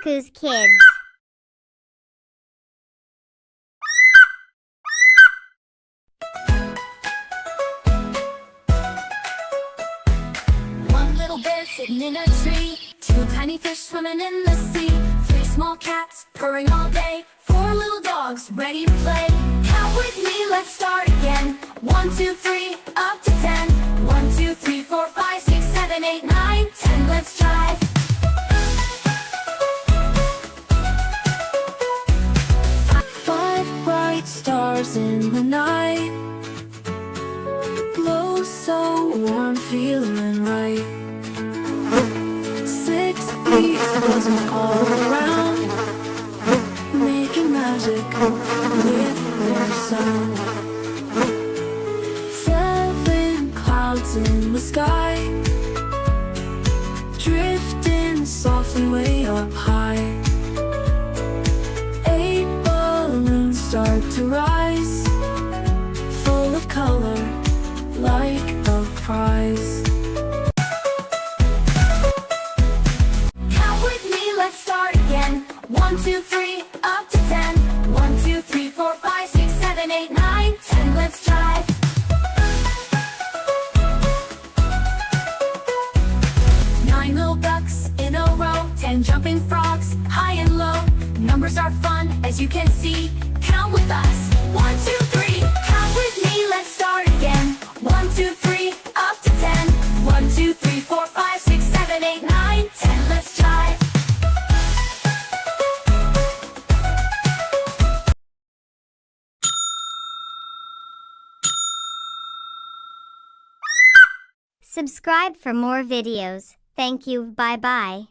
Cuckoo's Kids. One little bear sitting in a tree, two tiny fish swimming in the sea, three small cats purring all day, four little dogs ready to play. Count with me, let's start again. 1, 2, 3, up to 10. 1, 2, 3, 4, 5, 6, 7, 8, 9, 10. Let's try. 5 bright stars in the night, glow so warm, feeling right. 6 bees buzzing all around, making magic with their sound. 7 clouds in the sky, drifting softly way up high. 8 balloons start to rise, full of color like a prize. Count with me, let's start again. 1, 2, 3, up to 10. 1, 2, 3, 4, 5, 6, 7, 8, 9, 10. Let's try. 9 little ducks in a row, 10 jumping frogs, high and low. Numbers are fun, as you can see. Count with us. 1, 2, 3. Count with me, let's start again. 1, 2, 3, up to 10. 1, 2, 3, 4, 5, 6, 7, 8, 9, 10. Let's try. Subscribe for more videos. Thank you. Bye bye.